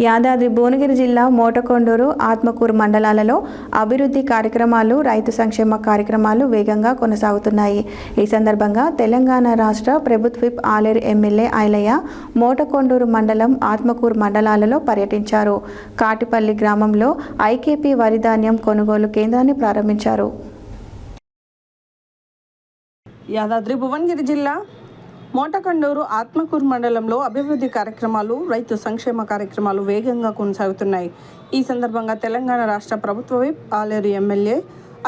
యాదాద్రి భువనగిరి జిల్లా మోటకొండూరు, ఆత్మకూరు మండలాలలో అభివృద్ధి కార్యక్రమాలు, రైతు సంక్షేమ కార్యక్రమాలు వేగంగా కొనసాగుతున్నాయి. ఈ సందర్భంగా తెలంగాణ రాష్ట్ర ప్రభుత్వ విప్ ఆలేరు ఎమ్మెల్యే ఐలయ్య మోటకొండూరు మండలం, ఆత్మకూరు మండలాలలో పర్యటించారు. కాటిపల్లి గ్రామంలో ఐకేపీ వరి ధాన్యం కొనుగోలు కేంద్రాన్ని ప్రారంభించారు. యాదాద్రి భువనగిరి జిల్లా మోటకొండూరు, ఆత్మకూరు మండలంలో అభివృద్ధి కార్యక్రమాలు, రైతు సంక్షేమ కార్యక్రమాలు వేగంగా కొనసాగుతున్నాయి. ఈ సందర్భంగా తెలంగాణ రాష్ట్ర ప్రభుత్వ విప్ ఆలేరు ఎమ్మెల్యే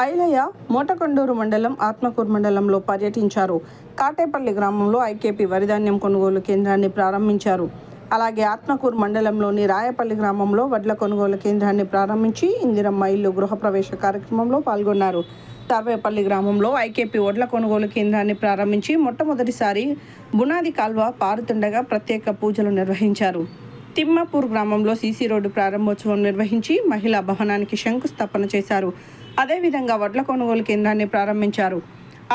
ఐలయ్య మోటకొండూరు మండలం, ఆత్మకూరు మండలంలో పర్యటించారు. కాటేపల్లి గ్రామంలో ఐకేపీ వరిధాన్యం కొనుగోలు కేంద్రాన్ని ప్రారంభించారు. అలాగే ఆత్మకూరు మండలంలోని రాయపల్లి గ్రామంలో వడ్ల కొనుగోలు కేంద్రాన్ని ప్రారంభించి ఇందిరమ్మ ఇల్లు గృహప్రవేశ కార్యక్రమంలో పాల్గొన్నారు. తర్వేపల్లి గ్రామంలో ఐకేపీ వడ్ల కొనుగోలు కేంద్రాన్ని ప్రారంభించి మొట్టమొదటిసారి బునాది కాల్వ పారుతుండగా ప్రత్యేక పూజలు నిర్వహించారు. తిమ్మాపూర్ గ్రామంలో సీసీ రోడ్డు ప్రారంభోత్సవం నిర్వహించి మహిళా భవనానికి శంకుస్థాపన చేశారు. అదేవిధంగా వడ్ల కొనుగోలు కేంద్రాన్ని ప్రారంభించారు.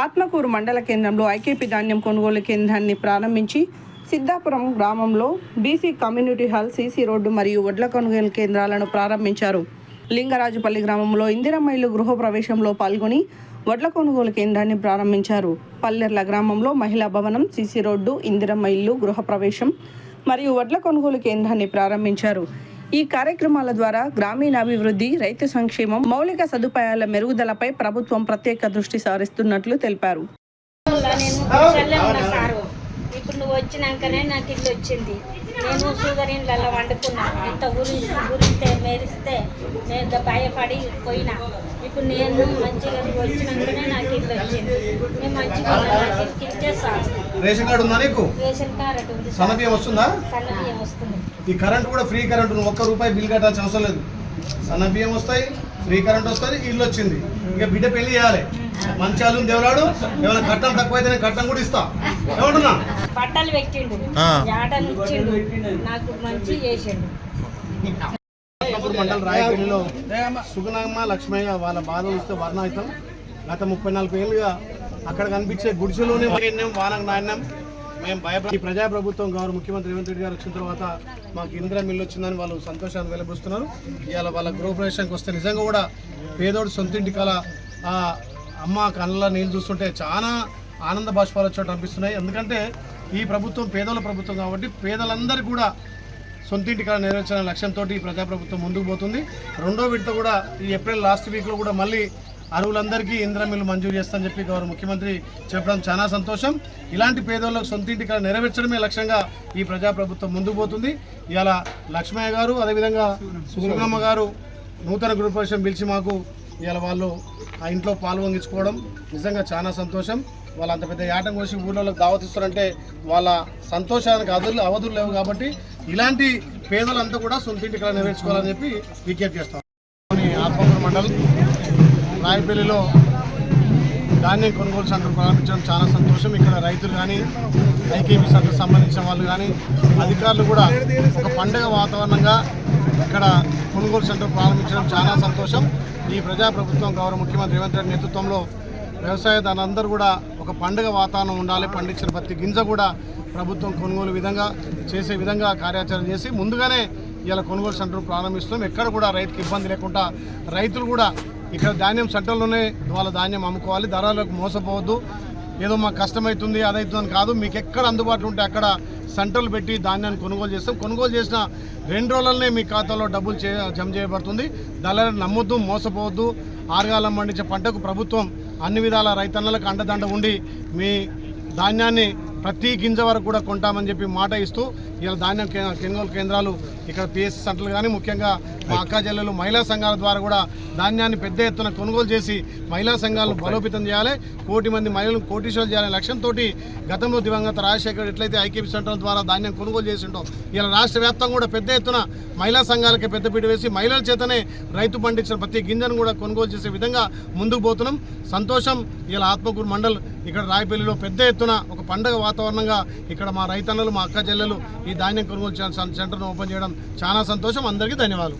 ఆత్మకూరు మండల కేంద్రంలో ఐకేపీ ధాన్యం కొనుగోలు కేంద్రాన్ని ప్రారంభించి సిద్ధాపురం గ్రామంలో BC community hall, CC road మరియు వడ్ల కొనుగోలు కేంద్రాలను ప్రారంభించారు. లింగరాజుపల్లి గ్రామంలో ఇందిరమ్మ ఇల్లు గృహప్రవేశంలో పాల్గొని వడ్ల కొనుగోలు కేంద్రాన్ని ప్రారంభించారు. పల్లెర్ల గ్రామంలో మహిళా భవనం, సీసీ రోడ్డు, ఇందిరమ్మ ఇల్లు గృహప్రవేశం మరియు వడ్ల కొనుగోలు కేంద్రాన్ని ప్రారంభించారు. ఈ కార్యక్రమాల ద్వారా గ్రామీణాభివృద్ధి, రైతు సంక్షేమం, మౌలిక సదుపాయాల మెరుగుదలపై ప్రభుత్వం ప్రత్యేక దృష్టి సారిస్తున్నట్లు తెలిపారు. ఇప్పుడు నువ్వు వచ్చినాకనే నాకు ఇల్లు వచ్చింది. నేను షుగర్ ఇండ్లలో వండుకున్నాను. ఎంత గురిస్తే మెరిస్తే నేను భయపడి పోయినా. ఇప్పుడు నేను మంచిగా వచ్చినాకనే నాకు ఇల్లు వచ్చింది. నేను మంచిగా రేషన్ కార్డు ఉందా నీకు? రేషన్ కార్డు ఉంది. సన్నబియ్యం వస్తుందా? సన్నబియ్యం వస్తుంది. ఈ కరెంట్ కూడా ఫ్రీ కరెంట్, నువ్వు ₹1 బిల్ కట్టాల్సిన అవసరం లేదు. సన్నబియ్యం వస్తాయి, ఫ్రీ కరెంట్ వస్తుంది, ఇల్లు వచ్చింది. ఇక బిడ్డ పెళ్లి చేయాలి, మంచాలు దేవులాడు. ఏమైనా కట్టం తక్కువైతే నేను కట్టం కూడా ఇస్తా. ఏమంటున్నా? బట్టలు పెట్టిండు, ఆటలు ఇచ్చిండు, నాకు మంచి చేసిండు. మండల రాయపల్లిలో సుగుణమ్మ, లక్ష్మయ్య వాళ్ళ బాధ వస్తే వర్ణాయితం. గత 34 ఏళ్ళుగా అక్కడ కనిపించే గుడిసెలోనే వానకు నాణ్యం. మేము భయపడి ఈ ప్రజాప్రభుత్వం గౌరవ ముఖ్యమంత్రి రేవంత్ రెడ్డి గారు వచ్చిన తర్వాత మాకు ఇందిరా మిల్లు వచ్చిందని వాళ్ళు సంతోషాన్ని వెలిబుస్తున్నారు. ఇవాళ వాళ్ళ గృహప్రవేశానికి వస్తే నిజంగా కూడా పేదోడు సొంతింటి కళ, ఆ అమ్మ కళ్ళ నీళ్ళు చూస్తుంటే చాలా ఆనంద బాష్పాలు వచ్చేట్టు అనిపిస్తున్నాయి. ఎందుకంటే ఈ ప్రభుత్వం పేదల ప్రభుత్వం కాబట్టి పేదలందరికీ కూడా సొంతింటి కళ నెరవేర్చిన లక్ష్యంతో ఈ ప్రజాప్రభుత్వం ముందుకు పోతుంది. రెండో విడత కూడా ఈ ఏప్రిల్ లాస్ట్ వీక్లో కూడా మళ్ళీ అరువులందరికీ ఇందిరా మిల్లు మంజూరు చేస్తామని చెప్పి గౌరవ ముఖ్యమంత్రి చెప్పడం చాలా సంతోషం. ఇలాంటి పేదోళ్ళకు సొంతింటి కళ నెరవేర్చడమే లక్ష్యంగా ఈ ప్రజాప్రభుత్వం ముందుకు పోతుంది. ఇవాళ లక్ష్మయ్య గారు, అదేవిధంగా సుగుణమ్మ గారు నూతన గృహప్రవేశం పిలిచి మాకు ఇవాళ వాళ్ళు ఆ ఇంట్లో పాల్గొంగించుకోవడం నిజంగా చాలా సంతోషం. వాళ్ళు అంత పెద్ద యాటం కోసి ఊళ్ళోకి దావతిస్తారంటే వాళ్ళ సంతోషానికి అవధులు లేవు. కాబట్టి ఇలాంటి పేదలంతా కూడా సొంతింటి కళ నెరవేర్చుకోవాలని చెప్పి విజ్ఞప్తి చేస్తాం. ఆత్మకూరు మండలం రాయపల్లిలో ధాన్యం కొనుగోలు సెంటర్ ప్రారంభించడం చాలా సంతోషం. ఇక్కడ రైతులు కానీ, ఐకేపీ సెంటర్ సంబంధించిన వాళ్ళు కానీ, అధికారులు కూడా ఒక పండుగ వాతావరణంగా ఇక్కడ కొనుగోలు సెంటర్ ప్రారంభించడం చాలా సంతోషం. ఈ ప్రజాప్రభుత్వం గౌరవ ముఖ్యమంత్రి రేవంత్ రెడ్డి నేతృత్వంలో వ్యవసాయదారులందరూ కూడా ఒక పండుగ వాతావరణం ఉండాలి. పండించిన ప్రతి గింజ కూడా ప్రభుత్వం కొనుగోలు విధంగా చేసే విధంగా కార్యాచరణ చేసి ముందుగానే ఇలా కొనుగోలు సెంటర్ ప్రారంభిస్తున్నాం. ఎక్కడ కూడా రైతుకి ఇబ్బంది లేకుండా రైతులు కూడా ఇక్కడ ధాన్యం సెంటర్లోనే వాళ్ళ ధాన్యం అమ్ముకోవాలి. ధరలకు మోసపోవద్దు. ఏదో మాకు కష్టమవుతుంది అదవుతుందని కాదు, మీకు ఎక్కడ అందుబాటులో ఉంటే అక్కడ సెంటర్లు పెట్టి ధాన్యాన్ని కొనుగోలు చేస్తాం. కొనుగోలు చేసిన 2 రోజులనే మీ ఖాతాలో డబ్బులు జమ చేయబడుతుంది. దళాలను నమ్మొద్దు, మోసపోవద్దు. ఆరుగాలం పండించే పంటకు ప్రభుత్వం అన్ని విధాల రైతన్నలకు అండదండ ఉండి మీ ధాన్యాన్ని ప్రతి గింజ వరకు కూడా కొంటామని చెప్పి మాట ఇస్తూ ఇలా ధాన్యం కొనుగోలు కేంద్రాలు ఇక్కడ పిఎస్సి సెంటర్లు కానీ ముఖ్యంగా మా అక్క చెల్లెలు మహిళా సంఘాల ద్వారా కూడా ధాన్యాన్ని పెద్ద ఎత్తున కొనుగోలు చేసి మహిళా సంఘాలను బలోపేతం చేయాలి. 1 కోటి మంది మహిళలను కోటీశ్వరులు చేయాలనే లక్ష్యంతో గతంలో దివంగత రాజశేఖర్ ఎట్లయితే ఐకేపీ సెంటర్ల ద్వారా ధాన్యం కొనుగోలు చేసిండో ఇలా రాష్ట్ర వ్యాప్తంగా కూడా పెద్ద ఎత్తున మహిళా సంఘాలకి పెద్దపీట వేసి మహిళల చేతనే రైతు పండించిన ప్రతి గింజను కూడా కొనుగోలు చేసే విధంగా ముందుకు పోతున్నాం. సంతోషం. ఇలా ఆత్మకూరు మండల్ ఇక్కడ రాయపల్లిలో పెద్ద ఎత్తున ఒక పండుగ వాతావరణంగా ఇక్కడ మా రైతన్నలు, మా అక్క చెల్లెలు ఈ ధాన్యం కొనుగోలు సెంటర్ను ఓపెన్ చేయడం చాలా సంతోషం. అందరికీ ధన్యవాదాలు.